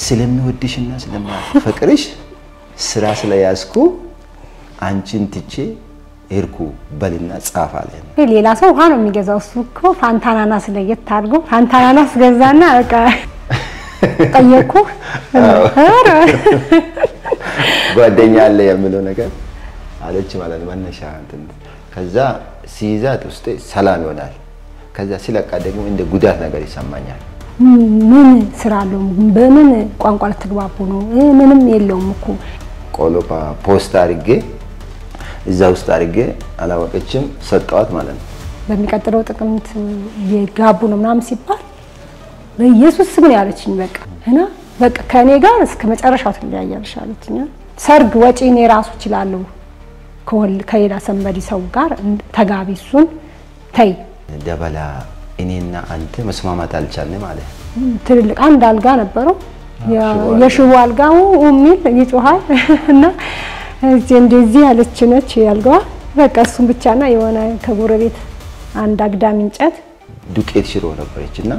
ስለሚወድሽና ስለማፈቅርሽ ስራ ስለያዝኩ አንቺን ትቼ ሄርኩ በልና ጻፍ አለኝ ሌላ ሰው ውሃ ነው የሚገዛው እሱ እኮ ፋንታናና ስለየት አድርጎ ፋንታናና ገዛና በቃ ጠየቁ ጓደኛ አለ የሚለው ነገር አለች ማለት መነሻ እንትን ከዛ ሲይዛት ውስጥ ሰላም ይሆናል ከዛ ሲለቃ ደግሞ እንደ ጉዳት ነገር ይሰማኛል ምን ስራ አለው በምን ቋንቋ ተግባቡ ነው ምንም የለውም እኮ ቆሎፓ ፖስት አድርጌ እዛ ውስጥ አድርጌ አላወቀችም ሰጣዋት ማለት ነው በሚቀጥለው ጥቅምት የጋቡ ነው ምናምን ሲባል በኢየሱስ ስም ነው ያለችኝ በቃ እና በቃ ከኔ ጋር እስከ መጨረሻው ትለያያለሽ አለችኝ ሰርግ ወጪ እኔ ራሱ እችላለሁ ከሌላ ሰንበዲ ሰው ጋር ተጋቢሱን ተይ ደበላ እኔና አንተ መስማማት አልቻልንም ማለት ትልልቅ አንድ አልጋ ነበረው የሽቦ አልጋው ኡሚል ይጮሃል እና እንደዚህ ያለች ነች ያልጋው በቃ እሱን ብቻና የሆነ ከጎረቤት አንድ አግዳሚ እንጨት ዱቄት ሽሮ ነበረችና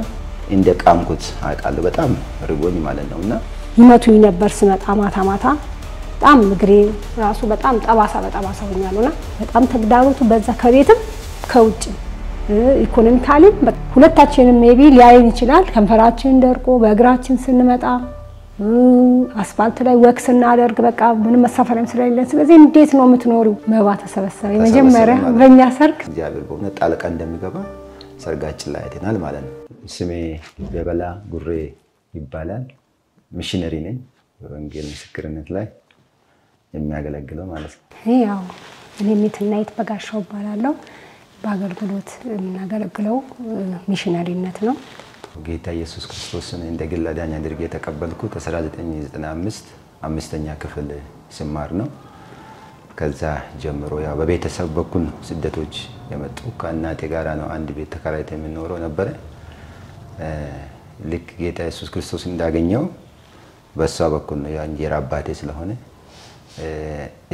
እንደ ቃምኩት አቃለ በጣም ርቦኝ ማለት ነውና ይመቱኝ ነበር ስመጣ ማታ ማታ በጣም እግሬ ራሱ በጣም ጠባሳ ሆኛለና በጣም ተግዳሮቱ በዛ ከቤትም ከውጭ ኢኮኖሚካሊ ሁለታችንም ሜቢ ሊያየን ይችላል ከንፈራችን ደርቆ በእግራችን ስንመጣ አስፋልት ላይ ወክስ እናደርግ በቃ ምንም መሳፈሪያም ስለሌለን ስለዚህ እንዴት ነው የምትኖሪው መባ ተሰበሰበ የመጀመሪያ በእኛ ሰርግ እግዚአብሔር በእውነት ጣልቃ እንደሚገባ ሰርጋችን ላይ አይተናል ማለት ነው ስሜ ደበላ ጉሬ ይባላል ሚሽነሪ ነኝ በወንጌል ምስክርነት ላይ የሚያገለግለው ማለት ነው ያው እኔ ሚትናይት በጋሻው ባላለው በአገልግሎት የምናገለግለው ሚሽነሪነት ነው ጌታ ኢየሱስ ክርስቶስን እንደ ግል አዳኝ አድርጌ ተቀበልኩት 1995 አምስተኛ ክፍል ስማር ነው ከዛ ጀምሮ ያው በቤተሰብ በኩል ስደቶች የመጡ ከእናቴ ጋር ነው አንድ ቤት ተከራይተን የምንኖረው ነበር ልክ ጌታ ኢየሱስ ክርስቶስ እንዳገኘው በሷ በኩል ነው የእንጀራ አባቴ ስለሆነ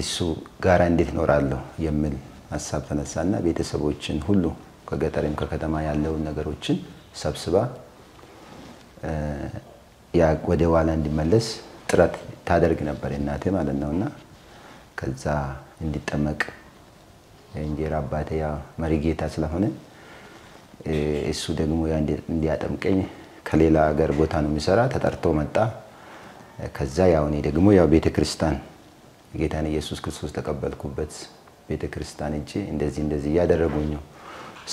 እሱ ጋራ እንዴት ኖራለሁ የሚል ሐሳብ ተነሳና ቤተሰቦችን ሁሉ ከገጠርም ከከተማ ያለው ነገሮችን ሰብስባ ያ ወደ ኋላ እንዲመለስ ጥረት ታደርግ ነበር እናቴ ማለት ነውና ከዛ እንዲጠመቅ እንጀራ አባቴ ያ መሪጌታ ስለሆነ እሱ ደግሞ ያ እንዲያጠምቀኝ ከሌላ ሀገር ቦታ ነው የሚሰራ ተጠርቶ መጣ ከዛ ያው እኔ ደግሞ ያው ቤተክርስቲያን ጌታን ኢየሱስ ክርስቶስ ተቀበልኩበት ቤተክርስቲያን እንጂ እንደዚህ ያደረጉኝ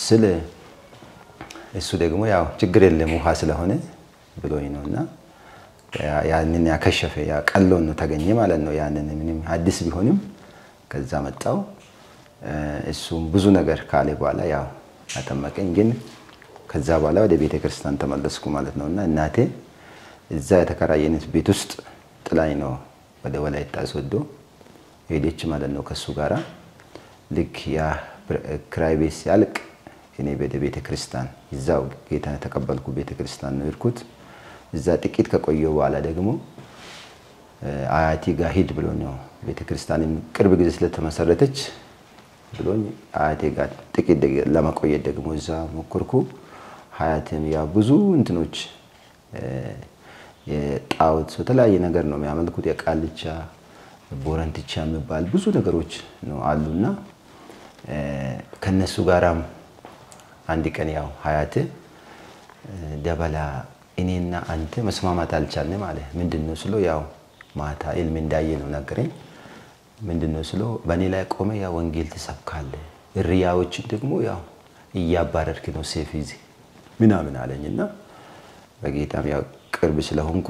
ስለ እሱ ደግሞ ያው ችግር የለም ውሃ ስለሆነ ብሎኝ ነውና ያንን ያከሸፈ ያ ቀሎን ነው ተገኘ ማለት ነው ያንን ምንም አዲስ ቢሆንም ከዛ መጣው እሱም ብዙ ነገር ካለ በኋላ ያው አጠመቀኝ ግን ከዛ በኋላ ወደ ቤተክርስቲያን ተመለስኩ ማለት ነውና እናቴ እዛ የተከራየነት ቤት ውስጥ ጥላኝ ነው ወደ ወላይታ ሶዶ ሄደች ማለት ነው ከሱ ጋራ ልክ ያ ክራይ ቤት ያልቅ እኔ ወደ ቤተክርስቲያን እዛው ጌታን ተቀበልኩ ቤተክርስቲያን ነው ይርኩት እዛ ጥቂት ከቆየው በኋላ ደግሞ አያቲ ጋር ሂድ ብሎኝ ነው ቤተክርስቲያን ቅርብ ጊዜ ስለተመሰረተች ብሎኝ አያቴ ጋር ጥቂት ለማቆየት ደግሞ እዛ ሞከርኩ ሀያቴም ያ ብዙ እንትኖች የጣውት የተለያየ ነገር ነው የሚያመልኩት የቃልቻ ቦረንትቻ የሚባል ብዙ ነገሮች ነው አሉና ከነሱ ጋራም አንድ ቀን ያው ሀያቴ ደበላ እኔና አንተ መስማማት አልቻልንም አለ ምንድነው ስሎ ያው ማታ ኢልም እንዳየ ነው ነገረኝ ምንድነው ስሎ በኔ ላይ ቆመ ያ ወንጌል ተሰብካለህ እሪያዎችን ደግሞ ያው እያባረርክ ነው ሴፊዚ ምናምን አለኝና በጌታም ያው ቅርብ ስለሆንኩ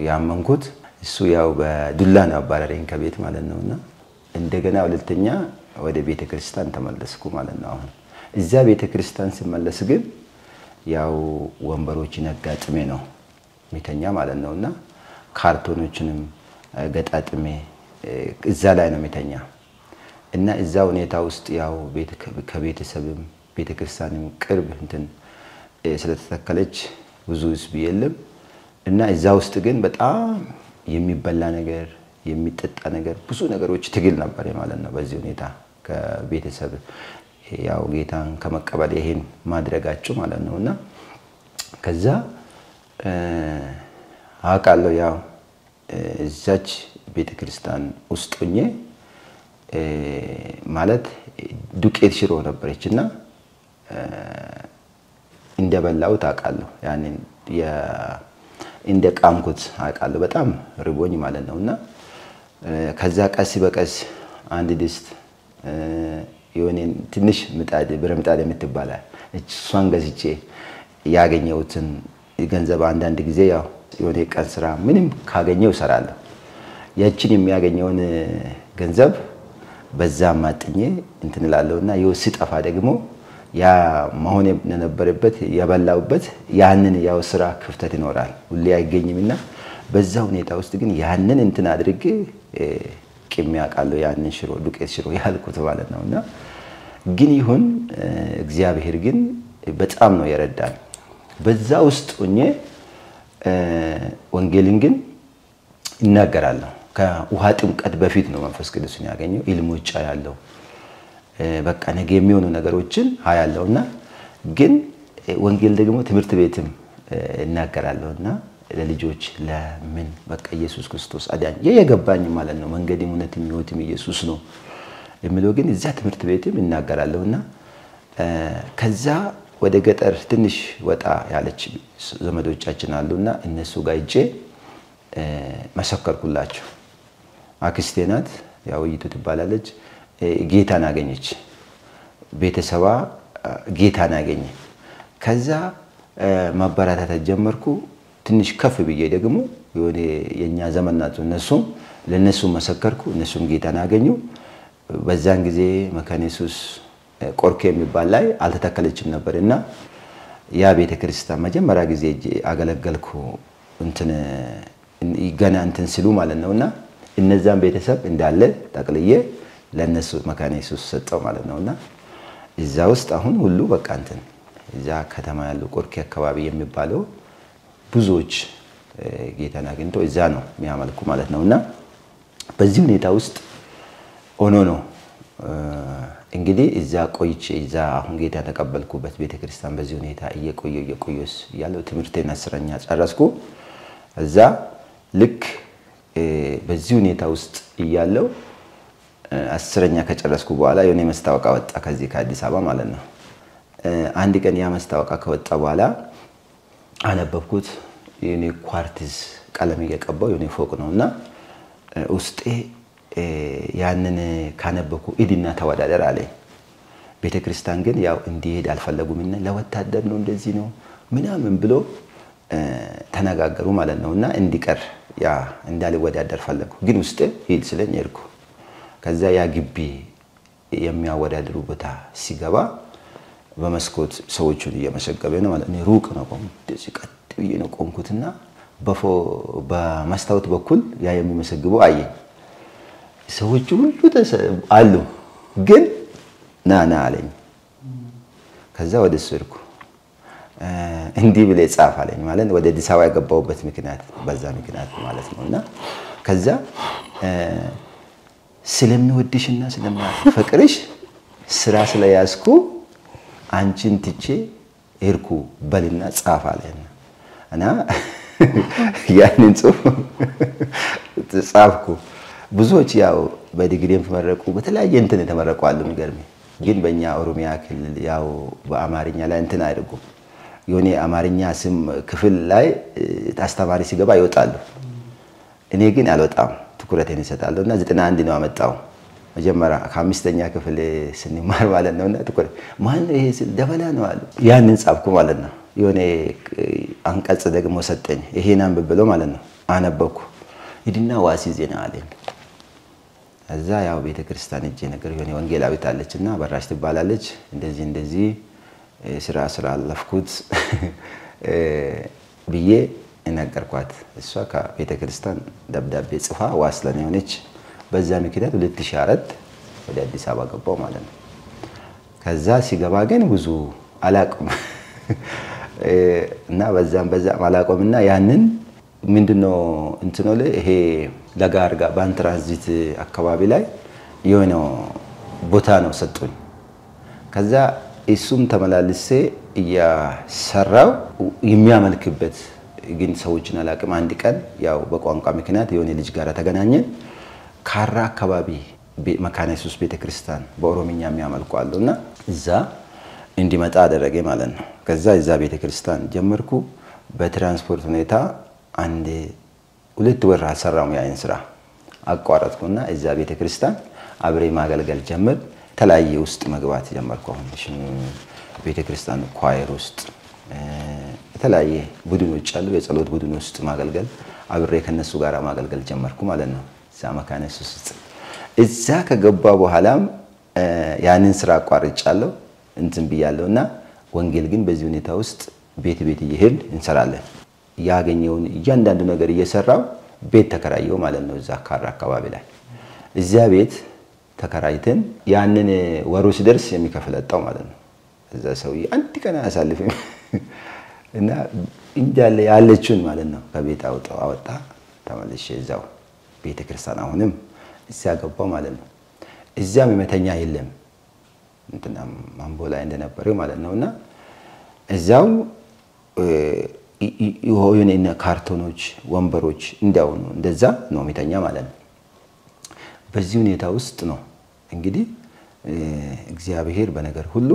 ያመንኩት እሱ ያው በዱላ ነው አባረረኝ ከቤት ማለት ነውና እንደገና ሁለተኛ ወደ ቤተክርስቲያን ተመለስኩ ማለት ነው አሁን እዛ ቤተክርስቲያን ሲመለስ ግን ያው ወንበሮች ነጋጥሜ ነው ሚተኛ ማለት ነውና ካርቶኖችንም ገጣጥሜ እዛ ላይ ነው ሚተኛ እና እዛ ሁኔታ ውስጥ ያው ከቤተሰብም ቤተክርስቲያንም ቅርብ እንትን ስለተተከለች ብዙ ህዝብ የለም እና እዛ ውስጥ ግን በጣም የሚበላ ነገር የሚጠጣ ነገር ብዙ ነገሮች ትግል ነበር ማለት ነው በዚህ ሁኔታ ከቤተሰብ ያው ጌታን ከመቀበል ይሄን ማድረጋቸው ማለት ነውና ከዛ አውቃለሁ። ያው እዛች ቤተክርስቲያን ውስጥ ሆኜ ማለት ዱቄት ሽሮ ነበረችና እንደበላው ታውቃለሁ። ያንን እንደ ቃምኩት አውቃለሁ። በጣም ርቦኝ ማለት ነውና ከዛ ቀስ በቀስ አንድ ድስት የሆነ ትንሽ ምጣድ ብረምጣድ የምትባል እሷን ገዝቼ ያገኘሁትን ገንዘብ አንዳንድ ጊዜ ያው የሆነ ቀን ስራ ምንም ካገኘው እሰራለሁ። ያቺን የሚያገኘውን ገንዘብ በዛ ማጥኜ እንትን እላለሁና ሲጠፋ ደግሞ ያ መሆን የነበረበት ያበላውበት ያንን ያው ስራ ክፍተት ይኖራል ሁሌ አይገኝምና በዛ ሁኔታ ውስጥ ግን ያንን እንትን አድርጌ ቂም ያውቃለሁ። ያንን ሽሮ ዱቄት ሽሮ ያልኩት ማለት ነውና ግን ይሁን እግዚአብሔር ግን በጣም ነው የረዳን። በዛ ውስጥ ሆኜ ወንጌልን ግን እናገራለሁ። ከውሃ ጥምቀት በፊት ነው መንፈስ ቅዱስን ያገኘው። ኢልሞጫ ያለው በቃ ነገ የሚሆኑ ነገሮችን ያለውና ግን ወንጌል ደግሞ ትምህርት ቤትም እናገራለሁና ለልጆች ለምን በቃ ኢየሱስ ክርስቶስ አዳኝ የገባኝ ማለት ነው። መንገድም እውነትም ሕይወትም ኢየሱስ ነው የሚለው ግን እዛ ትምህርት ቤትም እናገራለሁና ከዛ ወደ ገጠር ትንሽ ወጣ ያለች ዘመዶቻችን አሉና እነሱ ጋር ሄጄ መሰከርኩላቸው። አክስቴ ናት ያው ይቱ ትባላለች። ጌታን አገኘች። ቤተሰባ ጌታን አገኘ። ከዛ ማበረታታት ጀመርኩ። ትንሽ ከፍ ብዬ ደግሞ የሆነ የኛ ዘመናቱ እነሱም ለነሱ መሰከርኩ። እነሱም ጌታን አገኙ። በዛን ጊዜ መካነ ኢየሱስ ቆርኬ የሚባል ላይ አልተተከለችም ነበርና ያ ቤተክርስቲያን መጀመሪያ ጊዜ አገለገልኩ እንትን ገና እንትን ሲሉ ማለት ነውና እነዛን ቤተሰብ እንዳለ ጠቅልዬ ለነሱ መካነ ኢየሱስ ሰጠው ማለት ነውና እዛ ውስጥ አሁን ሁሉ በቃ እንትን እዛ ከተማ ያለው ቆርኬ አካባቢ የሚባለው ብዙዎች ጌታን አግኝተው እዛ ነው የሚያመልኩ ማለት ነውና በዚህ ሁኔታ ውስጥ ሆኖ ነው እንግዲህ እዛ ቆይቼ እዛ አሁን ጌታ ተቀበልኩበት ቤተክርስቲያን በዚህ ሁኔታ እየቆየስ ያለው ትምህርቴን 10ኛ ጨረስኩ። እዛ ልክ በዚህ ሁኔታ ውስጥ እያለው 10ኛ ከጨረስኩ በኋላ የሆነ መስታወቂያ ወጣ ከዚህ ከአዲስ አበባ ማለት ነው። አንድ ቀን ያ መስታወቂያ ከወጣ በኋላ አነበብኩት። የኔ ኳርቲዝ ቀለም እየቀባው የኔ ፎቅ ነውና ውስጤ ያንን ካነበብኩ ኢድና ተወዳደር አለኝ። ቤተክርስቲያን ግን ያው እንዲሄድ አልፈለጉምና ለወታደር ነው እንደዚህ ነው ምናምን ብሎ ተነጋገሩ ማለት ነውና እንዲቀር ያ እንዳልወዳደር ፈለጉ። ግን ውስጤ ሂድ ስለኝ ሄድኩ። ከዛ ያ ግቢ የሚያወዳድሩ ቦታ ሲገባ በመስኮት ሰዎቹን እየመሰገበ ነው ማለት ነው። ሩቅ ነው እንደዚህ ቀጥ ብዬ ነው ቆምኩትና በመስታወት በኩል ያ የሚመሰግበው አየኝ። ሰዎቹ ሁሉ አሉ ግን ናና አለኝ። ከዛ ወደ ሱርኩ እንዲህ ብለ ጻፍ አለኝ ማለት ወደ አዲስ አበባ የገባውበት ምክንያት በዛ ምክንያት ማለት ነውና ከዛ ስለምወድሽና ስለማፈቅርሽ ስራ ስለያዝኩ አንቺን ትቼ ሄድኩ በልና ጻፍ አለኝ እና ያንን ጽሁፍ ጻፍኩ። ብዙዎች ያው በዲግሪም ተመረቁ በተለያየ እንትን ተመረቁ አሉ። የሚገርም ግን በእኛ ኦሮሚያ ክልል ያው በአማርኛ ላይ እንትን አይደጉም። የሆነ አማርኛ ስም ክፍል ላይ አስተማሪ ሲገባ ይወጣሉ። እኔ ግን አልወጣም ትኩረቴን እሰጣለሁና 91 ነው አመጣው። መጀመሪያ ከ5ኛ ክፍል ስንማር ማለት ነውና ትኩረት ማን ነው ይሄ ስል ደበላ ነው አሉ። ያንን ጻፍኩ ማለት ነው። የሆነ አንቀጽ ደግሞ ሰጠኝ። ይሄን አንብበለው ማለት ነው። አነበብኩ። ሂድና ዋሲ ዜና አለኝ። እዛ ያው ቤተክርስቲያን እጄ ነገር የሆነ ወንጌላዊት አለችና በራሽ ትባላለች። እንደዚህ ስራ አለፍኩት ብዬ ነገርኳት። እሷ ከቤተክርስቲያን ደብዳቤ ጽፋ ዋስለኔ ሆነች። በዛ ምክንያት 2004 ወደ አዲስ አበባ ገባው ማለት ነው። ከዛ ሲገባ ግን ብዙ አላቆም እና በዛም አላቆምና ያንን ምንድነው እንትኖ ላይ ይሄ ለጋርጋ ባንትራንዚት አካባቢ ላይ የሆነ ቦታ ነው ሰጡኝ። ከዛ እሱም ተመላልሴ እያሰራው የሚያመልክበት ግን ሰዎችን አላቅም አንድ ቀን ያው በቋንቋ ምክንያት የሆነ ልጅ ጋር ተገናኘን ካራ አካባቢ መካነ ኢየሱስ ቤተክርስቲያን በኦሮሚኛ የሚያመልኩ አሉና እዛ እንዲመጣ አደረገ ማለት ነው ከዛ እዛ ቤተክርስቲያን ጀመርኩ በትራንስፖርት ሁኔታ አንድ 2 ወር አሰራው ያን ስራ አቋረጥኩና እዛ ቤተክርስቲያን አብሬ ማገልገል ጀመር ተለያየ ውስጥ መግባት ጀመርኩ አሁን ቤተክርስቲያን ኳየር ውስጥ ተለያየ ቡድኖች አሉ የጸሎት ቡድን ውስጥ ማገልገል አብሬ ከነሱ ጋር ማገልገል ጀመርኩ ማለት ነው እዛ መካነ ኢየሱስ ውስጥ እዛ ከገባ በኋላም ያንን ስራ አቋርጫለሁ እንትን ብያለሁና ወንጌል ግን በዚህ ሁኔታ ውስጥ ቤት እየሄድን እንሰራለን ያገኘውን እያንዳንዱ ነገር እየሰራው ቤት ተከራየው ማለት ነው እዛ ካራ አካባቢ ላይ እዛ ቤት ተከራይተን ያንን ወሩ ሲደርስ የሚከፍለጣው ማለት ነው እዛ ሰው አንድ ቀን አሳልፈን እና እንጃለ ያለችን ማለት ነው ከቤት አወጣ ተመልሼ እዛው ቤተክርስቲያን አሁንም እዛ ገባው ማለት ነው እዛም መተኛ የለም እንትና ማምቦላ እንደነበረው ማለት ነውና እዛው የሆነ ካርቶኖች ወንበሮች እንዳውኑ እንደዛ ነው መተኛ ማለት ነው በዚህ ሁኔታ ውስጥ ነው እንግዲህ እግዚአብሔር በነገር ሁሉ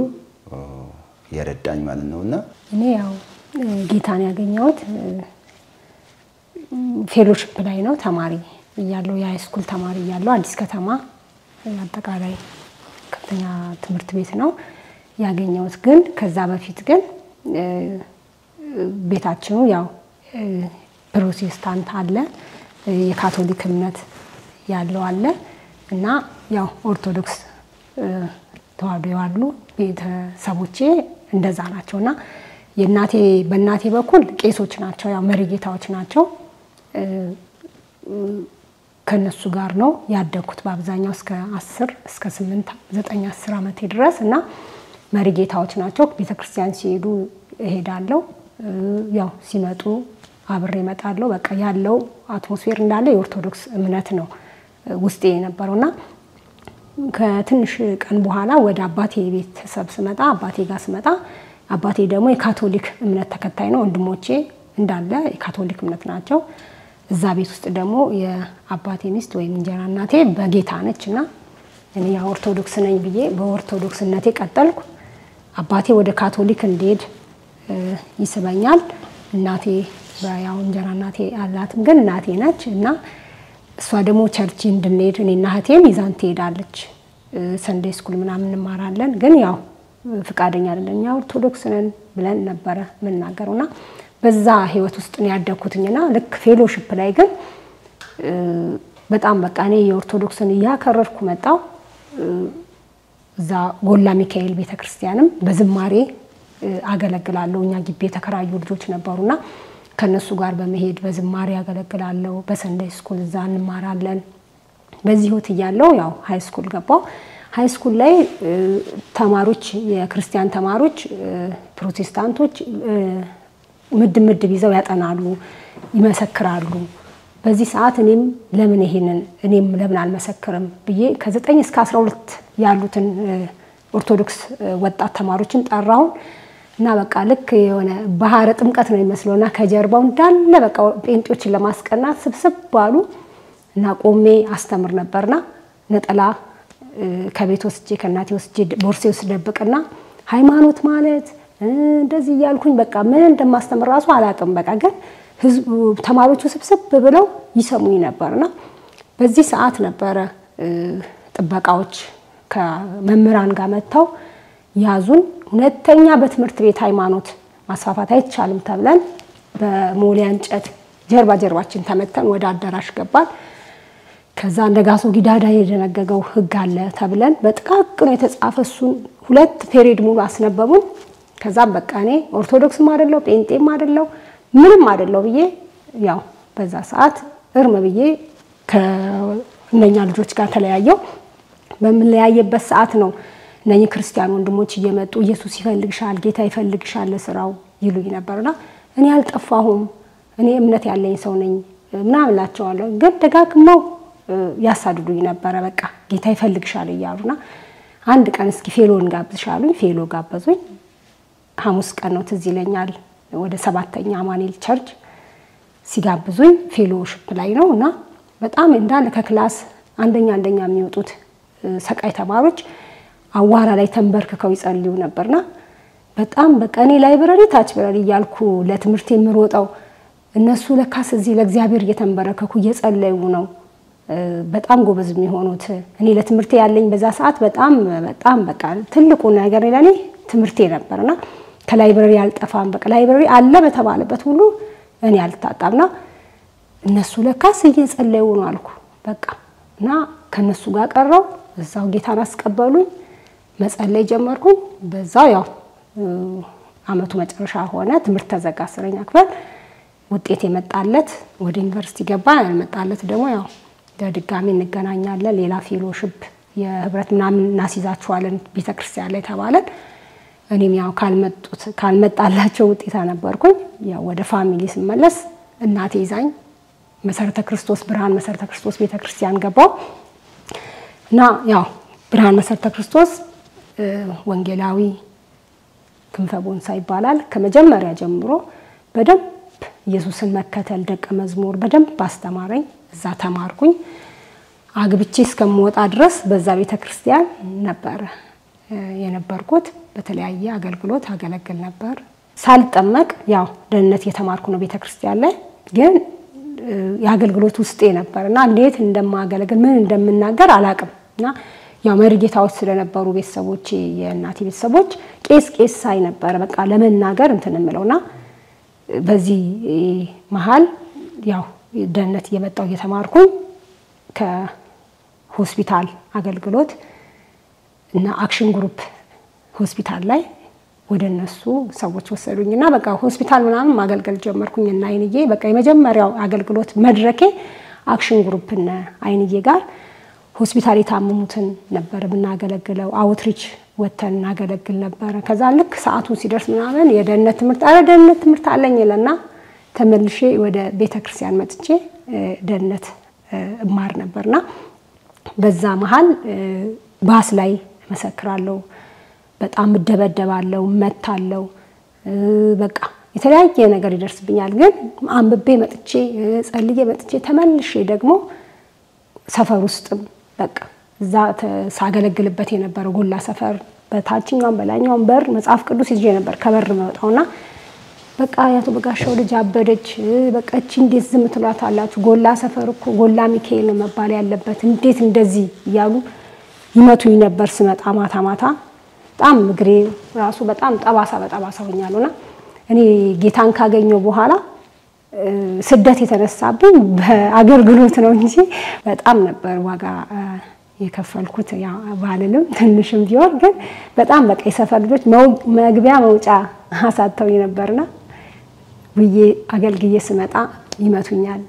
ያረዳኝ ማለት ነውና እኔ ያው ጌታን ያገኘሁት ፌሎሺፕ ላይ ነው ተማሪ እያለሁ የሃይስኩል ተማሪ እያለሁ አዲስ ከተማ አጠቃላይ ከፍተኛ ትምህርት ቤት ነው ያገኘሁት ግን ከዛ በፊት ግን ቤታችን ያው ፕሮቴስታንት አለ የካቶሊክ እምነት ያለው አለ እና ያው ኦርቶዶክስ ተዋህዶ ያሉ ቤተሰቦቼ እንደዛ ናቸውና በእናቴ በኩል ቄሶች ናቸው ያው መሪጌታዎች ናቸው ከነሱ ጋር ነው ያደኩት በአብዛኛው እስከ 10 እስከ 8 9 10 አመት ድረስ እና መሪጌታዎች ናቸው ቤተክርስቲያን ሲሄዱ እሄዳለሁ ያው ሲመጡ አብሬ እመጣለሁ በቃ ያለው አትሞስፌር እንዳለ የኦርቶዶክስ እምነት ነው ውስጤ የነበረውና ከትንሽ ቀን በኋላ ወደ አባቴ ቤተሰብ ስመጣ አባቴ ጋር ስመጣ አባቴ ደግሞ የካቶሊክ እምነት ተከታይ ነው ወንድሞቼ እንዳለ የካቶሊክ እምነት ናቸው እዛ ቤት ውስጥ ደግሞ የአባቴ ሚስት ወይ እንጀራ እናቴ በጌታ ነችና እኔ ኦርቶዶክስ ነኝ ብዬ በኦርቶዶክስነቴ ቀጠልኩ አባቴ ወደ ካቶሊክ እንዴት ይስበኛል እናቴ ያው እንጀራ እናቴ አላትም ግን እናቴ ነች እና እሷ ደግሞ ቸርች እንድንሄድ እኔና እህቴም ይዛን ትሄዳለች ሰንዴይ ስኩል ምናምን እንማራለን ግን ያው ፍቃደኛ አይደለም ያው ኦርቶዶክስ ነን ብለን ነበር ምንናገሩና በዛ ህይወት ውስጥ ነው ያደኩትኝና ልክ ፌሎሺፕ ላይ ግን በጣም በቃ እኔ የኦርቶዶክስን ያከረርኩ መጣው እዛ ጎላ ሚካኤል ቤተክርስቲያንም በዝማሬ አገለግላለሁ እኛ ግቢ ተከራዩ ልጆች ነበሩና ከነሱ ጋር በመሄድ በዝማሬ አገለግላለሁ በሰንዴይ ስኩል እዛ እንማራለን በዚህ ህይወት ያለው ያው ሃይ ስኩል ገባው ሃይ ስኩል ላይ ተማሪዎች የክርስቲያን ተማሪዎች ፕሮቴስታንቶች ምድብ ይዘው ያጠናሉ ይመሰክራሉ በዚህ ሰዓት እኔም ለምን አልመሰክርም ብዬ ከ9 እስከ 12 ያሉትን ኦርቶዶክስ ወጣት ተማሪዎችን ጠራው እና በቃ ልክ የሆነ ባህረ ጥምቀት ነው የሚመስለውና ከጀርባው እንዳለ በቃ ጴንጤዎችን ለማስቀናት ስብስብ ባሉ እና ቆሜ አስተምር ነበርና ነጠላ ከቤት ወስጄ ከናቴ ወስጄ ቦርሴ ውስጥ ደብቅና ሃይማኖት ማለት እንደዚህ ያልኩኝ በቃ ምን እንደማስተምር ራሱ አላቅም በቃ ግን ተማሪዎቹ ስብስብ ብለው ይሰሙኝ ነበርና በዚህ ሰዓት ነበረ ጥበቃዎች ከመምህራን ጋር መጣው ያዙን ሁለተኛ በትምህርት ቤት ሃይማኖት ማስፋፋት አይቻልም ተብለን በሞሊያ እንጨት ጀርባችን ተመተን ወደ አዳራሽ ገባን ከዛ እንደጋሶ ጊዳዳ የደነገገው ህግ አለ ተብለን በጥቃቅኑ የተጻፈሱን 2 ፔሪድ ሙሉ አስነበቡን ከዛ በቃ እኔ ኦርቶዶክስም አይደለው ጴንጤም አይደለው ምንም አይደለው ብዬ ያው በዛ ሰዓት እርም ብዬ ከነኛ ልጆች ጋር ተለያየው በመለያየበት ሰዓት ነው ነኝ ክርስቲያን ወንድሞች እየመጡ ኢየሱስ ይፈልግሻል ጌታ ይፈልግሻል ለስራው ይሉኝ ነበርና እኔ አልጠፋሁም እኔ እምነት ያለኝ ሰው ነኝ ምናምላቸዋለሁ ግን ደጋግመው ያሳድዱኝ ነበር በቃ ጌታ ይፈልግሻል ይያሉና አንድ ቀን እስኪ ፌሎን ጋብዝሻሉኝ ፌሎ ጋበዙኝ ሐሙስ ቀን ነው ትዝ ይለኛል ወደ 7ኛ አማኑኤል ቸርች ሲጋብዙኝ ፌሎሺፕ ላይ ነውና በጣም እንዳለ ከክላስ አንደኛ የሚወጡት ሰቃይ ተማሪዎች አዋራ ላይ ተንበርክከው ይጸልዩ ነበርና በጣም በቀኔ ላይብረሪ ታች ብረሪ ያልኩ ለትምርቴ ምሮጣው እነሱ ለካስ እዚህ ለእግዚአብሔር እየተንበረከኩ እየጸለዩ ነው በጣም ጎበዝ የሚሆኑት እኔ ለትምርቴ ያለኝ በዛ ሰዓት በጣም በቃ ትልቁ ነገር ለኔ ትምርቴ ነበርና ከላይብረሪ አልጠፋም በቃ ላይብረሪ አለ በተባለበት ሁሉ እኔ አልታጣምና እነሱ ለካስ እየጸለዩ ነው አልኩ በቃና ከነሱ ጋር ቀረው እዛው ጌታን አስቀበሉኝ መጸለይ ጀመርኩኝ በዛው ያው አመቱ መጨረሻ ሆነ ትምርት ተዘጋ 10ኛ ክፍል ውጤት የመጣለት ወደ ዩኒቨርሲቲ ገባ ያልመጣለት ደግሞ ያው ለድጋሚ እንገናኛለን ሌላ ፌሎሺፕ የህብረት ምናምን እናስይዛችኋለን ቤተክርስቲያን ላይ ተባለን እኔም ያው ካልመጣላቸው ውጤታ ነበርኩኝ ያው ወደ ፋሚሊ ስመለስ እናቴ ይዛኝ መሰረተ ክርስቶስ ብርሃን መሰረተ ክርስቶስ ቤተክርስቲያን ገባው እና ያው ብርሃን መሰረተ ክርስቶስ ወንጌላዊ ክንፈ ቦንሳ ይባላል ከመጀመሪያ ጀምሮ በደንብ ኢየሱስን መከተል ደቀ መዝሙር በደንብ አስተማረኝ እዛ ተማርኩኝ አግብቼ እስከምወጣ ድረስ በዛ ቤተክርስቲያን ነበር የነበርኩት በተለያየ አገልግሎት አገለግል ነበር ሳልጠመቅ ያው ደህንነት የተማርኩ ነው ቤተክርስቲያን ላይ ግን ያገልግሎት ውስጤ ነበርና እንዴት እንደማገለግል ምን እንደምናገር አላቅምና ያው መርጌታዎች ስለነበሩ ቤተሰቦቼ የእናቴ ቤተሰቦች ቄስ ሳይ ነበር በቃ ለመናገር እንትንምለውና በዚህ መሃል ያው ደህንነት የመጣው የተማርኩኝ ከሆስፒታል አገልግሎት እና አክሽን ግሩፕ ሆስፒታል ላይ ወደነሱ ሰዎች ወሰዱኝና በቃ ሆስፒታል ምናምን ማገልገል ጀመርኩኝ እና አይንዬ በቃ የመጀመሪያው አገልግሎት መድረኬ አክሽን ግሩፕ እና አይንዬ ጋር ሆስፒታል የታመሙትን ነበር ምናገለግለው አውትሪች ወተን እናገለግል ነበር ከዛ ልክ ሰዓቱ ሲደርስ ምናምን የደህንነት ትምህርት አለኝ ይለና ተመልሼ ወደ ቤተክርስቲያን መጥቼ ደህንነት እማር ነበርና በዛ መሃል ባስ ላይ መሰክራለሁ በጣም ደበደባለሁ መታለሁ በቃ የተለያየ ነገር ይደርስብኛል ግን አንብቤ መጥቼ ጸልዬ መጥቼ ተመልሼ ደግሞ ሰፈር ውስጥም በቃ እዛ ሳገለግልበት የነበረው ጎላ ሰፈር በታችኛው በላይኛው በር መጽሐፍ ቅዱስ ይዤ ነበር ከበር መውጣውና በቃ ያቱ በጋሻው ልጅ አበደች በቃ እቺ እንዴት ዝም ትሏታላችሁ ጎላ ሰፈር እኮ ጎላ ሚካኤል ነው መባል ያለበት እንዴት እንደዚህ ያሉ ይመቱኝ ነበር ስመጣ ማታ በጣም ግሬ ራሱ በጣም ጠባሳ ሆኛለሁና እኔ ጌታን ካገኘው በኋላ ስደት የተነሳብኝ በአገልግሎት ነው እንጂ በጣም ነበር ዋጋ የከፈልኩት ያ ባልልም ትንሽም ቢሆን ግን በጣም በቃ የሰፈር ልጆች መግቢያ መውጫ አሳተው ነበርና ብዬ አገልግዬ ስመጣ ይመቱኛል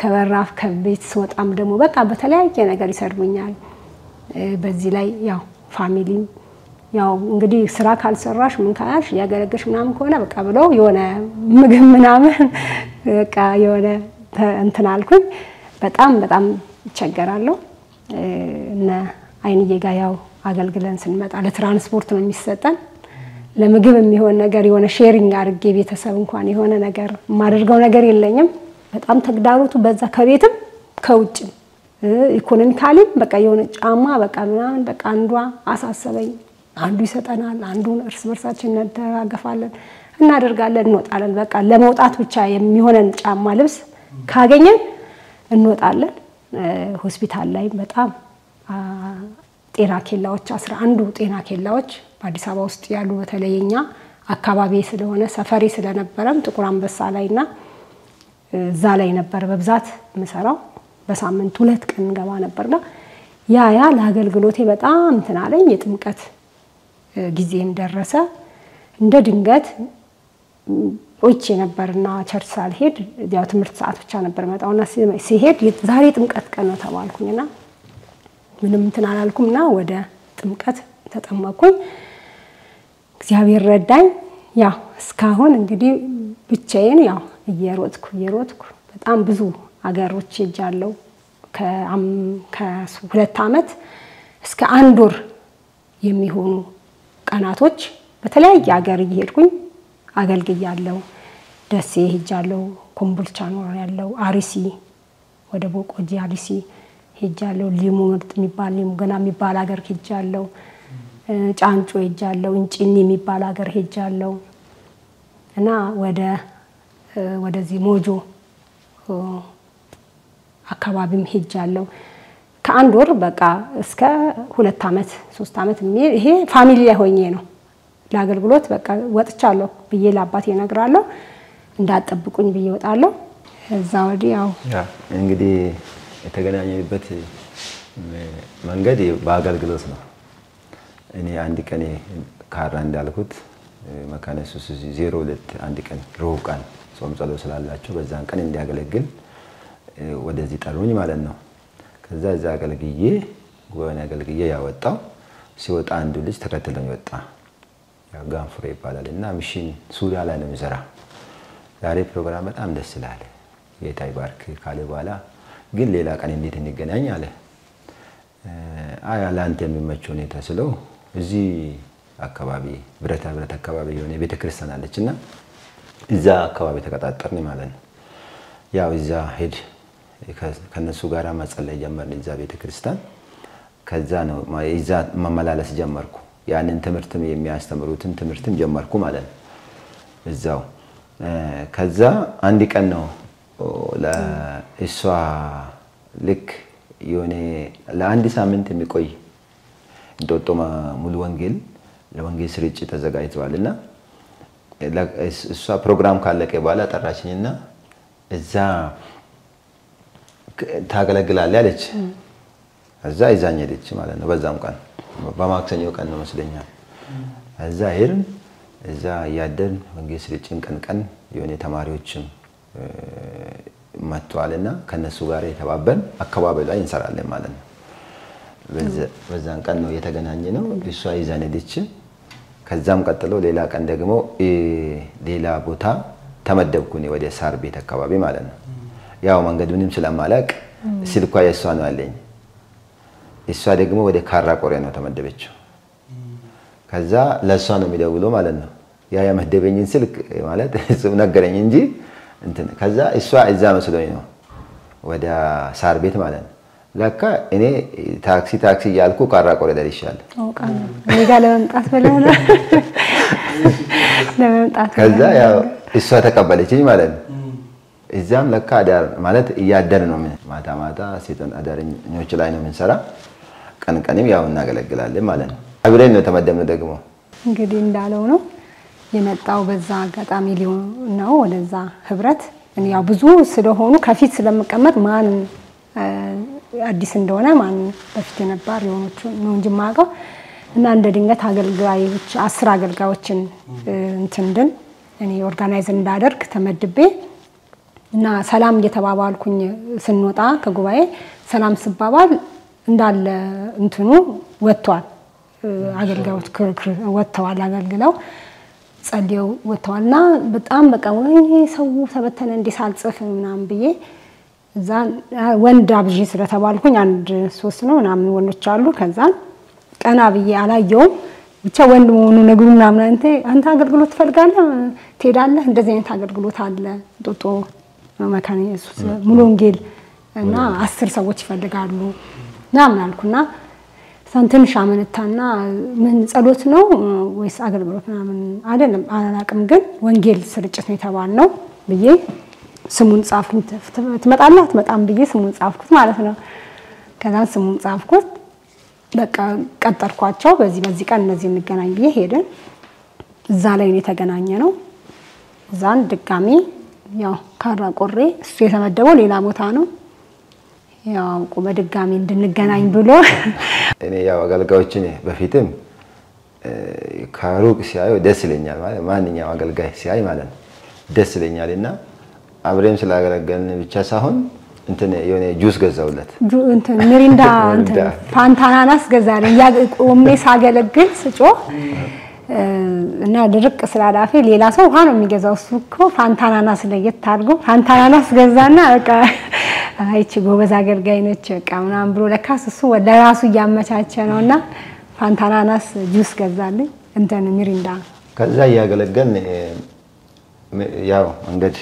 ከበራፍ ከቤት ስወጣም ደግሞ በቃ በተለያየ ነገር ይሰርቡኛል በዚህ ላይ ያው ፋሚሊ ያው እንግዲህ ስራ ካልሰራሽ ምን ካላሽ ያገለግልሽ ምናምን ከሆነ በቃ ብለው የሆነ ምግብ ምናምን በቃ የሆነ እንትን አልኩኝ በጣም ይቸገራለሁ እና አይንዬ ጋር ያው አገልግለን ስንመጣ ለትራንስፖርት ነው የሚሰጠን ለምግብ የሚሆን ነገር የሆነ ሼሪንግ አድርጌ ቤተሰብ እንኳን የሆነ ነገር ማድረገው ነገር የለኝም በጣም ተግዳሮቱ በዛ ከቤትም ከውጭም ኢኮኖሚካሊ በቃ የሆነ ጫማ በቃ ምናምን በቃ አንዷ አሳሰበኝ አንዱ ይሰጠናል አንዱን እርስ በርሳችን እንደራገፋለን እናደርጋለን እንወጣለን በቃ ለመውጣት ብቻ የሚሆነን ጫማ ልብስ ካገኘን እንወጣለን ሆስፒታል ላይ በጣም ጤና ኬላዎች 11 ጤና ኬላዎች በአዲስ አበባ ውስጥ ያሉ በተለየኛ አካባቢ ስለሆነ ሰፈሪ ስለነበረም ጥቁር አንበሳ ላይና እዛ ላይ ነበር በብዛት መሰራው በሳምንት 2 ቀን ገባ ነበርና ያ ለአገልግሎቴ በጣም እንተናለኝ የጥምቀት ጊዜም ደረሰ እንደ ድንገት ኦቼ ነበርና ቸርች ሳልሄድ ያው ትምህርት ሰዓት ብቻ ነበር መጣውና ሲሄድ ዛሬ ጥምቀት ቀን ነው ተባልኩኝና ምንም እንትን አላልኩምና ወደ ጥምቀት ተጠመቅኩኝ እግዚአብሔር ረዳኝ ያው እስካሁን እንግዲህ ብቻዬን ያው እየሮጥኩ በጣም ብዙ አገሮች ሄጃለሁ ከ2 አመት እስከ 1 ወር የሚሆኑ ቀናቶች በተለያየ ሀገር እየሄድኩኝ አገልግያለሁ ደሴ ሄጃለሁ ኮምቦልቻ ነው ያለው አሪሲ ወደ ቦቆጂ አሪሲ ሄጃለሁ ሊሙ ምርጥ የሚባል ሊሙ ገና የሚባል ሀገር ሄጃለሁ ጫንጮ ሄጃለሁ እንጪኒ የሚባል ሀገር ሄጃለሁ እና ወደዚህ ሞጆ አካባቢም ሄጃለሁ ከአንድ ወር በቃ እስከ 2 አመት 3 አመት ይሄ ፋሚሊ ላይ ሆኜ ነው ለአገልግሎት በቃ ወጥቻለሁ ብዬ ለአባቴ እነግራለሁ እንዳጠብቁኝ ብዬ ወጣለሁ እዛ ወዲህ ያው እንግዲህ የተገናኘንበት መንገድ በአገልግሎት ነው እኔ አንድ ቀን ካራ እንዳልኩት መካነ ኢየሱስ 02 አንድ ቀን ሮብ ቀን ጾም ጸሎት ስላላችሁ በዛን ቀን እንዲያገለግል ወደዚህ ጠሩኝ ማለት ነው ከዛ እዛ አገልግዬ ጎን አገልግዬ ያወጣው ሲወጣ አንዱ ልጅ ተከትሎኝ ወጣ ያው ጋንፍሬ ይባላልና ሚሽን ሱሪያ ላይ ነው የሚሰራ ዛሬ ፕሮግራም በጣም ደስ ይላል ጌታ ይባርክ ካለ በኋላ ግን ሌላ ቀን እንዴት እንገናኝ አለ ላንተ የሚመች ሁኔታ ስለው እዚህ አካባቢ ብረታ አካባቢ የሆነ ቤተክርስቲያን አለችና እዛ አካባቢ ተቀጣጣርን ማለት ነው ያው እዛ ሄድ ከነሱ ጋር መጸለይ ጀመርን እዛ ቤተክርስቲያን ከዛ ነው እዛ መመላለስ ጀመርኩ ያንን ትምህርትም የሚያስተምሩትን ትምህርትም ጀመርኩ ማለት ነው እዛው ከዛ አንድ ቀን ነው ለእሷ ልክ የሆነ ለአንድ ሳምንት የሚቆይ እንጦጦ ሙሉ ወንጌል ለወንጌል ስርጭት ተዘጋጅቷልና እሷ ፕሮግራም ካለቀ በኋላ ጠራችኝና እዛ ታገለግላለች አለች እዛ ይዛኝ ሄደች ማለት ነው በዛም ቀን በማክሰኞ ቀን ነው መስለኛል እዛ ሄድን እዛ ያደን ወንጌል ስርጭት ቀን የሆነ ተማሪዎችም መጥቷልና ከነሱ ጋር የተባበን አካባቢ ላይ እንሰራለን ማለት ነው በዛን ቀን ነው የተገናኘነው እሷ ይዛኝ ሄደች ከዛም ቀጥሎ ሌላ ቀን ደግሞ ሌላ ቦታ ተመደብኩኝ ወደ ሳር ቤት አካባቢ ማለት ነው ያው መንገድ ምንም ስለማላቅ ስልኳ የሷ ነው ያለኝ እሷ ደግሞ ወደ ካራ ቆሬ ነው ተመደበችው ከዛ ለሷ ነው የሚደውለው ማለት ነው ያ የመደበኝን ስልክ ማለት እሱ ነገረኝ እንጂ እንትን ከዛ እሷ እዛ መስሎኝ ነው ወደ ሳር ቤት ማለት ነው ለካ እኔ ታክሲ ያልኩ ካራ ቆሬ ደርሻለሁ አውቃለሁ እኔ ጋር ለመምጣት ብለና ለመምጣት ከዛ ያው እሷ ተቀበለችኝ ማለት ነው እዛም ለካ አዳር ማለት ያደር ነው ማታ ሴተን አዳርኞች ላይ ነው የምንሰራ ቀንም ያው እናገለግላለን ማለት ነው አብረን ነው ተመደብነው ደግሞ እንግዲህ እንዳለው ነው የመጣው በዛ አጋጣሚ ሊሆን ነው ወደዛ ህብረት እኔ ያው ብዙ ስለሆኑ ከፊት ስለምቀመጥ ማን አዲስ እንደሆነ ማን በፊት ነበር የሆነች ነው እንጂ ማቀው እና እንደ ድንገት አገልጋዮች 10 አገልጋዮችን እንትንድን እኔ ኦርጋናይዝ እንዳደርግ ተመድቤ እና ሰላም እየተባባልኩኝ ስንወጣ ከጉባኤ ሰላም ስባባል እንዳለ እንትኑ ወጥቷል አገልጋዮች ወጥተዋል አገልግለው ጸልየው ወጥተዋልና በጣም በቃ ወይኔ ሰው ተበተነ እንዴ ሳልጽፍ ምናምን ብዬ እዛ ወንድ አብጂ ስለተባልኩኝ አንድ 3 ነው ምናምን ወንዶች አሉ ከዛ ቀና ብዬ አላየው ብቻ ወንድ መሆኑ ነገሩ ምናምን አንተ አገልግሎት ትፈልጋለህ ትሄዳለህ እንደዚህ አይነት አገልግሎት አለ ጦጦ መካነ ኢየሱስ ሙሉ ወንጌል እና 10 ሰዎች ይፈልጋሉ ምናምን አልኩና ሳንተን ሻመነታና ምን ጸሎት ነው ወይስ አገልግሎት ምናምን አይደለም አላቅም ግን ወንጌል ስርጭት ነው የተባልነው ብዬ ስሙን ጻፍኩኝ ትመጣለህ አትመጣም ብዬ ስሙን ጻፍኩት ማለት ነው ከዛ ስሙን ጻፍኩት በቃ ቀጠርኳቸው በዚህ ቀን እነዚህ እንገናኝ ብዬ ሄደን እዛ ላይ ነው የተገናኘነው እዛን ድጋሚ ያው ካራ ቆሬ እሱ የተመደበው ሌላ ቦታ ነው ያው በድጋሚ እንድንገናኝ ብሎ እኔ ያው አገልጋዮችን በፊትም ካሩቅ ሲያዩ ደስ ይለኛል ማለት ማንኛው አገልጋይ ሲያይ ማለት ነው ደስ ይለኛልና አብሬም ስላገለገልን ብቻ ሳይሆን እንትን የሆነ ጁስ ገዛውለት እንትን ሚሪንዳ እንትን ፋንታናናስ ገዛለኝ ያ ቆሜ ሳገለግል ስጮ እና ድርቅ ስላዳፈ ሌላ ሰው ውሃ ነው የሚገዛው እሱ እኮ ፋንታናናስ ለየት አድርጎ ፋንታናናስ ገዛና በቃ አይቺ ጎበዝ አገልጋይ ነች በቃ ምናምን ብሎ ለካስ እሱ ለራሱ ያመቻቸ ነውና ፋንታናናስ ጁስ ገዛልኝ እንትን ሚሪንዳ ከዛ ያገለገልን ያው መንገድ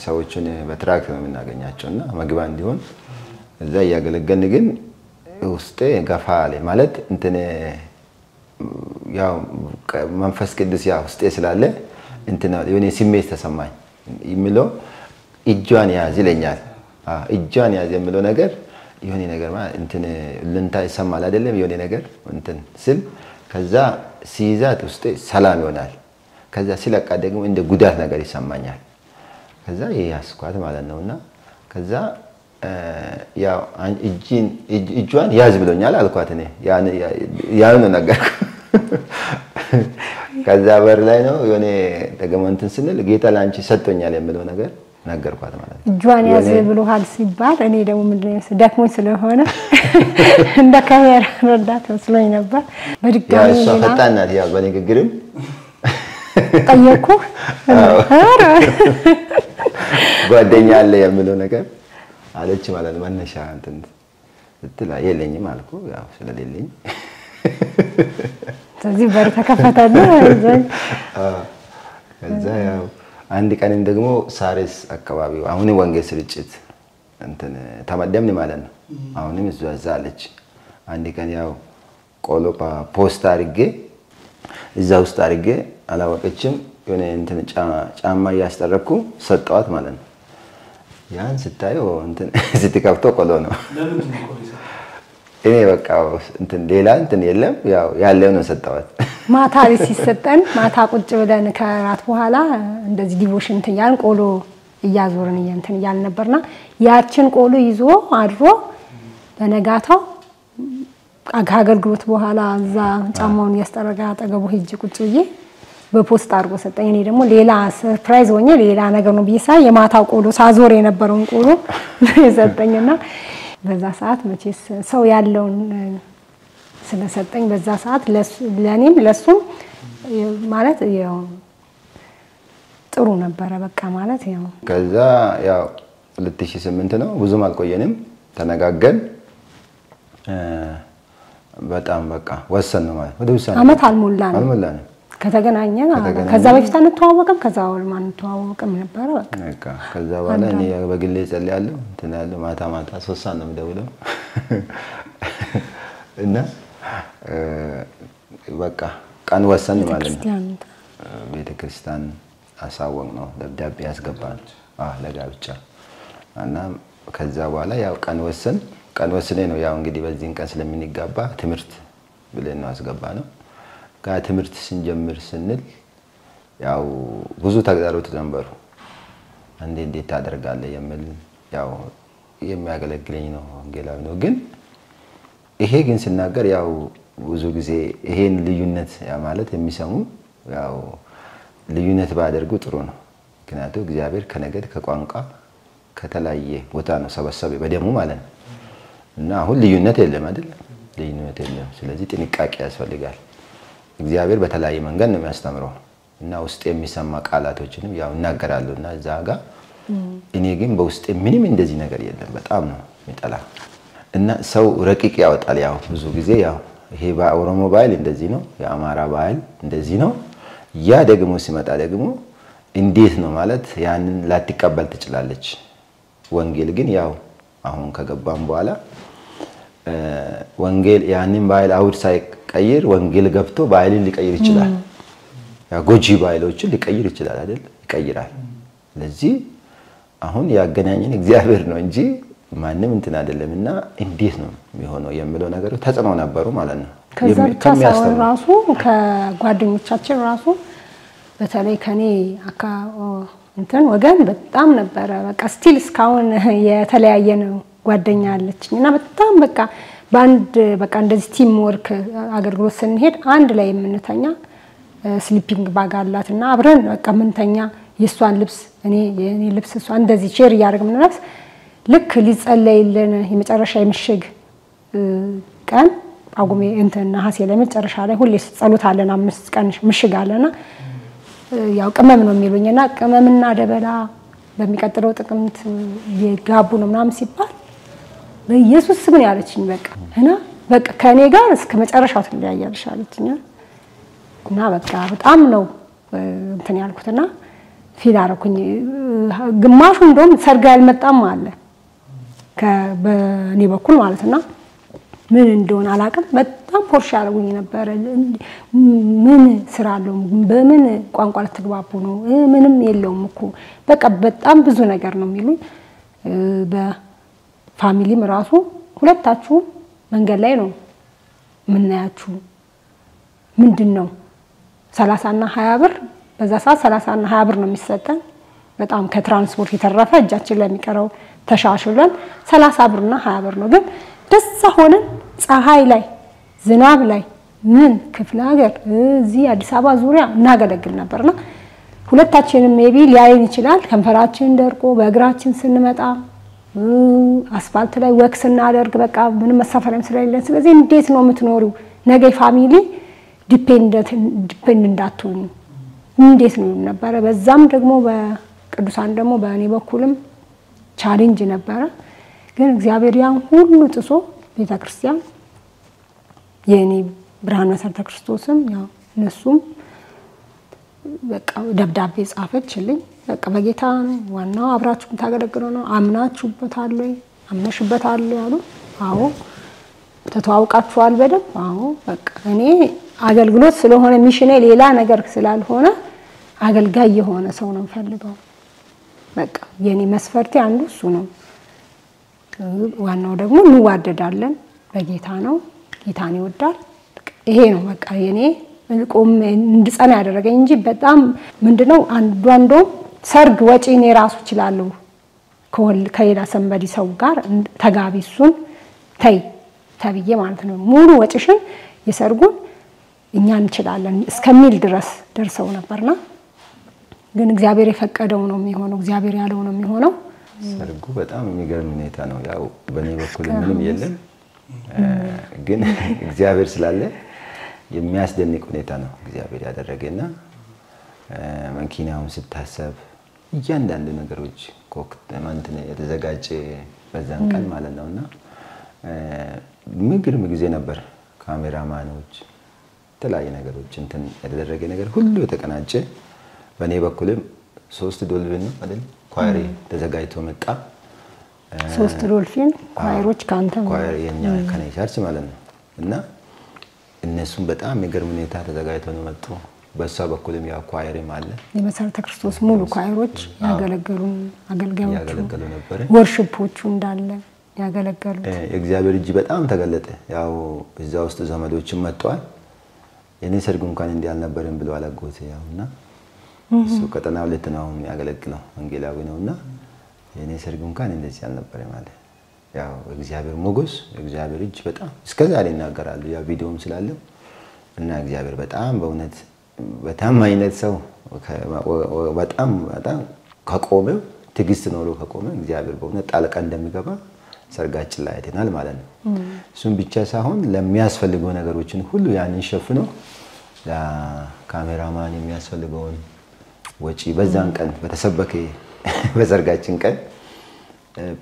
ሰዎችን በትራክ ነው የምናገኛቸውና መግባ እንዲሆን እዛ ያገለገልን ግን ውስጤ ገፋ አለ ማለት እንትን ያው መንፈስ ቅዱስ ያው ውስጤ ስላለ እንትን የኔ ስሜት ተሰማኝ የሚለው እጇን ያዝ ይለኛል እጇን ያዝ የሚለው ነገር የሆነ ነገር ማለት እንትን ለንታ ይሰማል አይደለም የሆነ ነገር እንትን ስል ከዛ ሲይዛት ውስጤ ሰላም ይሆናል ከዛ ሲለቃ ደግሞ እንደ ጉዳት ነገር ይሰማኛል ከዛ ያስኳት ማለት ነውና ከዛ ያው እጇን ያዝ ብሎኛል አልኳት እኔ ያን ነው ነገር ከዛ በር ላይ ነው የሆነ ደግሞ እንትን ስንል ጌታ ላንቺ ሰጥቶኛል የሚለው ነገር ነገርኳት ማለት ነው እጇን ያዝ ብሎሃል ሲባል እኔ ደግሞ ምንድነው ደክሞኝ ስለሆነ እንደ ካሜራ ረዳት መስሎኝ ነበር በድጋሚ ያው ፈጣናት ያው በንግግርም ጠየቁ አረ ጓደኛ አለ የሚለው ነገር አለች ማለት ነው መነሻ እንትን ትላ የለኝም አልኩ ያው ስለሌለኝ ስለዚህ በር ተከፈተና ከዛ ያው አንድ ቀን ደግሞ ሳሪስ አካባቢው አሁን ወንጌል ስርጭት እንትን ተመደምን ማለት ነው አሁንም እዛ አለች አንድ ቀን ያው ቆሎፓ ፖስት አድርጌ እዛ ውስጥ አድርጌ አላወቀችም የሆነ እንትን ጫማ ያስጠረኩ ሰጣዋት ማለት ነው ያን ስታየው እንትን ስትከፍቶ ቆሎ ነው እኔ በቃ እንትን ሌላ እንትን የለም ያው ያለው ነው ሰጣዋት ማታ ሲሰጠን ማታ ቁጭ ብለን ከራት በኋላ እንደዚህ ዲቮሽን እንትን ቆሎ እያዞርን እንትን ያል ነበርና ያችን ቆሎ ይዞ አድሮ ለነጋታው አገልግሎት በኋላ እዛ ጫማውን ያስጠረጋ አጠገቡ ሄጅ ቁጭ ብዬ በፖስት አድርጎ ሰጠኝ እኔ ደግሞ ሌላ ሰርፕራይዝ ሆኜ ሌላ ነገር ነው ቢሳ የማታው ቆሎ ሳዞር የነበረውን ቆሎ የሰጠኝና በዛ ሰዓት መቼስ ሰው ያለውን ስለሰጠኝ በዛ ሰዓት ለኔም ለሱም ማለት ያው ጥሩ ነበር በቃ ማለት ያው ከዛ ያው 2008 ነው ብዙም አልቆየንም ተነጋገን በጣም በቃ ወሰን ነው ማለት ወደ ውሳኔ አመት አልሞላንም ከተገናኘን ከዛ በፊት አንተዋወቅም ከዛ ወልማ አንተዋወቅም ነበር በቃ ከዛ በኋላ እኔ በግሌ ጸልያለሁ እንትን ያለው ማታ 3 ሰዓት ነው የምደውለው እና በቃ ቀን ወሰን ማለት ነው ቤተክርስቲያን አሳወቅ ነው ደብዳቤ ያስገባን ለጋብቻ እና ከዛ በኋላ ያው ቀን ወሰነ ነው ያው እንግዲህ በዚህን ቀን ስለምንጋባ ትምህርት ብለን ነው አስገባ ነው ከትምህርት ስንጀምር ስንል ያው ብዙ ተግዳሮት ነበሩ እንዴት ታደርጋለህ የሚል ያው የሚያገለግለኝ ነው ወንጌላዊ ነው ግን ይሄ ግን ሲናገር ያው ብዙ ጊዜ ይሄን ልዩነት ያ ማለት የሚሰሙ ያው ልዩነት ባደርጉ ጥሩ ነው ምክንያቱም እግዚአብሔር ከነገድ ከቋንቋ ከተለያየ ቦታ ነው ሰበሰበ በደሙ ማለት ነው እና አሁን ልዩነት የለም አይደል ልዩነት የለም ስለዚህ ጥንቃቄ ያስፈልጋል እግዚአብሔር በተለያየ መንገድ ነው የሚያስተምረው እና ውስጥ የሚሰማ ቃላቶችንም ያው እናገራለሁና እዛጋ እኔ ግን በውስጥ ምንም እንደዚህ ነገር የለም በጣም ነው የሚጠላ እና ሰው ረቂቅ ያወጣል ያው ብዙ ጊዜ ያው ይሄ በኦሮሞ ባይል እንደዚህ ነው የአማራ ባይል እንደዚህ ነው ያ ደግሞ ሲመጣ ደግሞ እንዴት ነው ማለት ያንን ላትቀበል ትችላለች ወንጌል ግን ያው አሁን ከገባን በኋላ ወንጌል ያንን ባይል አውድ ሳይቀይር ወንጌል ገብቶ ባይልን ሊቀይር ይችላል ያ ጎጂ ባይሎችን ሊቀይር ይችላል አይደል ይቀይራል ስለዚህ አሁን ያገናኘን እግዚአብሔር ነው እንጂ ማንንም እንትን አይደለምና እንዴት ነው የሚሆነው የሚለው ነገር ተጽኖ ነበሩ ማለት ነው ከዛው ራሱ ከጓደኞቻችን ራሱ በተለይ ከኔ እንትን ወገን በጣም ነበር በቃ ስቲል ስካውን የተለያየ ነው ጓደኛ አለችኝና በጣም በቃ ባንድ በቃ እንደዚህ ቲም ወርክ አገልግሎት ስንሄድ አንድ ላይ የምንተኛ ስሊፒንግ ባግ አላትና አብረን በቃ ምንተኛ የሷን ልብስ እኔ የኔ ልብስ እሷ እንደዚህ ሼር ያደርግም ነፍስ ልክ ሊጸለይልን የመጨረሻ የምሽግ ቀን ጳጉሜ እንትና ሐሴ ለመጨረሻ ላይ ሁሌ ጸሎት አለን 5 ቀን ምሽግ አለና ያው ቅመም ነው የሚሉኝና ቅመምና ደበላ በሚቀጥለው ጥቅምት የጋቡ ነው ምናምን ሲባል በኢየሱስ ስም ነው ያለችኝ በቃ እና በቃ ከኔ ጋር እስከ መጨረሻው ትለያያለሽ አለችኝ እና በቃ በጣም ነው እንትን ያልኩትና ፊል አደረኩኝ። ግማሹ እንደውም ሰርግ ያልመጣም አለ በእኔ በኩል ማለትና ምን እንደሆነ አላውቅም። በጣም ፖርሽ ያደረጉኝ ነበር። ምን ስራ አለው? በምን ቋንቋ ልትግባቡ ነው? ምንም የለውም እኮ በቃ በጣም ብዙ ነገር ነው የሚሉኝ። በፋሚሊም ራሱ ሁለታችሁ መንገድ ላይ ነው ምናያችሁ ምንድነው 30 እና 20 ብር በዛ ሰዓት 30 እና 20 ብር ነው የሚሰጠን። በጣም ከትራንስፖርት የተረፈ እጃችን ላይ የሚቀረው ተሻሽለን 30 ብር እና 20 ብር ነው። ግን ደስ ሆነን ፀሐይ ላይ ዝናብ ላይ ምን ክፍለ ሀገር እዚህ አዲስ አበባ ዙሪያ እናገለግል ነበርና ሁለታችንም ሜቢ ሊያይን ይችላል። ከንፈራችን ደርቆ በእግራችን ስንመጣ አስፋልት ላይ ወክስ እናደርግ በቃ ምንም መሳፈሪያም ስለሌለን ስለዚህ እንዴት ነው የምትኖሪው ነገ ፋሚሊ ዲፔንድ እንዳትሆኑ እንዴት ነው ነበር። በዛም ደግሞ በቅዱሳን ደግሞ በእኔ በኩልም ቻሌንጅ ነበረ። ግን እግዚአብሔር ያን ሁሉ ጥሶ ቤተክርስቲያን የኔ ብርሃን መሰረተ ክርስቶስም ያው እነሱም በቃ ደብዳቤ ጻፈችልኝ። በቃ በጌታ ነው ዋናው አብራችሁም ታገለግሉ ነው አምናችሁበታል ወይ አምነሽበታል ያሉ አዎ ተተዋውቃችኋል በደም አዎ በቃ እኔ አገልግሎት ስለሆነ ሚሽኔ ሌላ ነገር ስላልሆነ አገልጋይ የሆነ ሰው ነው ፈልገው በቃ የኔ መስፈርቴ አንዱ እሱ ነው። ዋናው ደግሞ እንዋደዳለን በጌታ ነው ጌታን ይወዳል ይሄ ነው በቃ የኔ ቆም እንድጸና ያደረገኝ እንጂ በጣም ምንድነው አንዱ ሰርግ ወጪ እኔ ራሱ ይችላልው ከሌላ ሰንበዲ ሰው ጋር ተጋቢሱን ተብዬ ማለት ነው ሙሉ ወጪሽን የሰርጉን እኛ እንችላለን እስከሚል ድረስ ደርሰው ነበርና ግን እግዚአብሔር የፈቀደው ነው የሚሆነው እግዚአብሔር ያለው ነው የሚሆነው። ሰርጉ በጣም የሚገርም ሁኔታ ነው። ያው በኔ በኩል ምንም የለም ግን እግዚአብሔር ስላለ የሚያስደንቅ ሁኔታ ነው እግዚአብሔር ያደረገና መኪናውን ስታሰብ እያንዳንዱ ነገሮች ኮክተማንት የተዘጋጀ በዛን ቀን ማለት ነውና ምግርም ጊዜ ነበር። ካሜራማኖች ተላይ ነገሮች እንትን ያደረገ ነገር ሁሉ የተቀናጨ በኔ በኩልም 3 ዶልፊን ነው አይደል ኳይሪ ተዘጋጅቶ መጣ። 3 ዶልፊን ኳይሮች ካንተ ኳይሪ የኛ ከነቻርች ማለት ነው እና እነሱም በጣም የሚገርም ሁኔታ ተዘጋጅተው ነው መጡ። በሷ በኩልም ያው ኳይሪም አለ የመሰረተ ክርስቶስ ሙሉ ኳይሮች ያገለገሉን አገልጋዮች ያገለገሉ ነበር። ወርሺፖቹ እንዳለ ያገለገሉ እግዚአብሔር እጅ በጣም ተገለጠ። ያው እዛ ውስጥ ዘመዶችም መጥተዋል። የኔ ሰርግ እንኳን እንዲህ አልነበረም ብለው አላጎቴ ያውና እሱ ከተና ሁለት ነው ያገለግለው ወንጌላዊ ነውና የኔ ሰርግ እንኳን እንደዚህ አልነበረም ማለት ያው እግዚአብሔር ሞገስ እግዚአብሔር እጅ በጣም እስከዛሬ እናገራሉ። ያ ቪዲዮም ስላለው እና እግዚአብሔር በጣም በእውነት በታማኝነት ሰው በጣም ከቆመ ትግስት ኖሮ ከቆመ እግዚአብሔር በእውነት ጣልቃ እንደሚገባ ሰርጋችን ላይ አይተናል ማለት ነው። እሱም ብቻ ሳይሆን ለሚያስፈልገው ነገሮችን ሁሉ ያንን ሸፍኖ ለካሜራማን የሚያስፈልገውን ወጪ በዛን ቀን በተሰበከ በሰርጋችን ቀን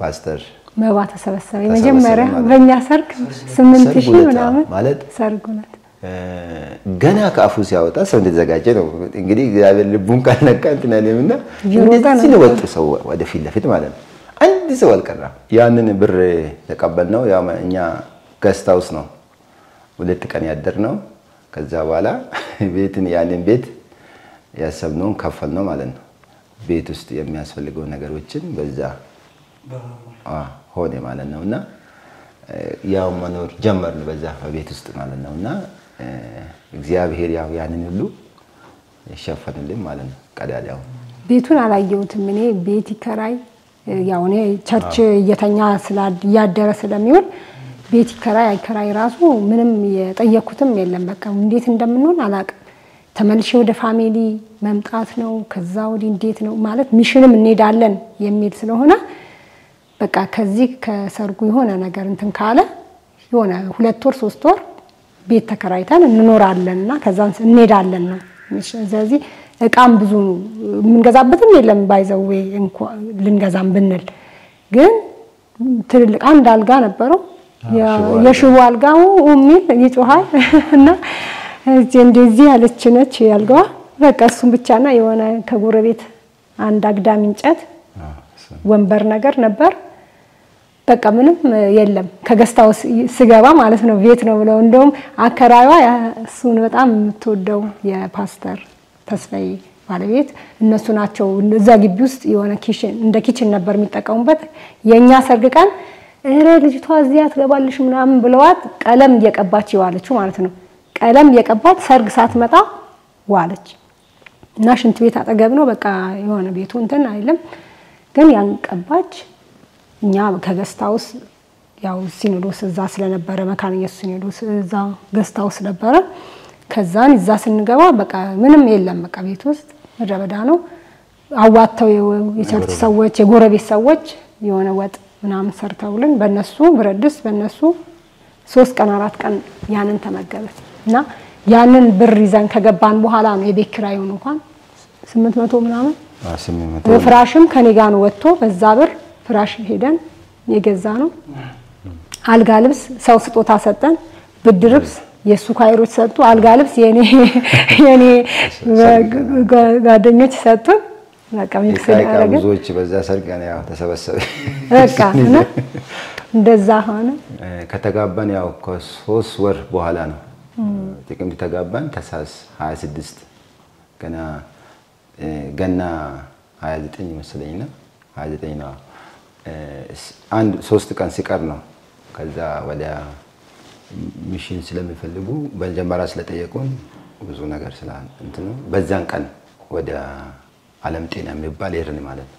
ፓስተር መባ ተሰበሰበ። የመጀመሪያ በእኛ ሰርግ 8000 ምናምን ማለት ሰርጉናት ገና ካፉ ሲያወጣ ሰው እንደተዘጋጀ ነው እንግዲህ እግዚአብሔር ልቡን ካልነካ እንትን አለምና እንደዚህ ነው ወጥ ሰው ወደ ፊት ለፊት ማለት ነው። አንድ ሰው አልቀራ ያንን ብር ተቀበልነው። ያው እኛ ገስታውስ ነው 2 ቀን ያደርነው። ከዛ በኋላ ቤትን ያንን ቤት ያሰብነው ከፈልነው ማለት ነው። ቤት ውስጥ የሚያስፈልገው ነገሮችን በዛ ሆነ ማለት ነውና ያው መኖር ጀመርን በዛ ቤት ውስጥ ማለት ነውና እግዚአብሔር ያው ያንን ሁሉ ይሸፈንልን ማለት ነው። ቀዳዳው ቤቱን አላየሁትም እኔ ቤት ይከራይ ያው እኔ ቸርች እየተኛ ያደረ ስለሚውል ቤት ይከራይ አይከራይ ራሱ ምንም የጠየኩትም የለም። በቃ እንዴት እንደምንሆን አላውቅም። ተመልሼ ወደ ፋሚሊ መምጣት ነው ከዛ ወዲህ እንዴት ነው ማለት ሚሽንም እንሄዳለን የሚል ስለሆነ በቃ ከዚህ ከሰርጉ የሆነ ነገር እንትን ካለ የሆነ 2 ወር 3 ወር ቤት ተከራይተን እንኖራለንና ከዛን እንሄዳለን ነው። ስለዚህ እቃም ብዙ ምንገዛበትም የለም ባይዘው እንኳን ልንገዛም ብንል ግን ትልቅ አንድ አልጋ ነበረው የሽቦ አልጋው ሚል ይጮሃል እና እንደዚህ ያለች ነች ያልጋዋ በቃ እሱም ብቻና የሆነ ከጎረቤት አንድ አግዳሚ እንጨት ወንበር ነገር ነበር በቃ ምንም የለም ከገስታው ስገባ ማለት ነው ቤት ነው ብለው እንደውም አከራይዋ እሱን በጣም የምትወደው የፓስተር ተስፋዬ ባለቤት እነሱ ናቸው እዛ ግቢ ውስጥ የሆነ ኪችን እንደ ኪችን ነበር የሚጠቀሙበት የኛ ሰርግ ቀን ልጅቷ እዚያ ትገባልሽ ምናምን ብለዋት ቀለም እየቀባች ይዋለች ማለት ነው ቀለም እየቀባች ሰርግ ሳትመጣ ዋለች እና ሽንት ቤት አጠገብ ነው በቃ የሆነ ቤቱ እንትን አይልም ግን ያን ቀባች እኛ ከገስታውስ ያው ሲኖዶስ እዛ ስለነበረ መካነ ኢየሱስ ሲኖዶስ እዛ ገስታውስ ነበረ ከዛን እዛ ስንገባ በቃ ምንም የለም በቃ ቤት ውስጥ መረበዳ ነው አዋጣው የቸርች ሰዎች የጎረቤት ሰዎች የሆነ ወጥ ምናምን ሰርተውልን በእነሱ ብረድስ በእነሱ 3 ቀን 4 ቀን ያንን ተመገበ እና ያንን ብር ይዘን ከገባን በኋላ ነው የቤት ኪራዩን እንኳን 800 ምናምን 800 ፍራሽም ከኔ ጋር ነው ወጥቶ በዛ ብር ፍራሽ ሄደን የገዛ ነው አልጋ ልብስ ሰው ስጦታ ሰጠን ብርድ ልብስ የሱ ካይሮች ሰጡ አልጋ ልብስ የኔ ጓደኞች ሰጡ በቃ ሚክስ ያደረገ ብዙዎች በዛ ሰርግ ያው ተሰበሰበ በቃ እንደዛ ሆነ ከተጋባን ያው ከ3 ወር በኋላ ነው ጥቅምት ተጋባን ታህሳስ 26 ገና 29 ይመስለኝና 29 ነው አንድ 3 ቀን ሲቀር ነው ከዛ ወደ ሚሽን ስለሚፈልጉ በመጀመሪያ ስለጠየቁን ብዙ ነገር እንትን ነው በዛን ቀን ወደ ዓለም ጤና የሚባል ይሄርን ማለት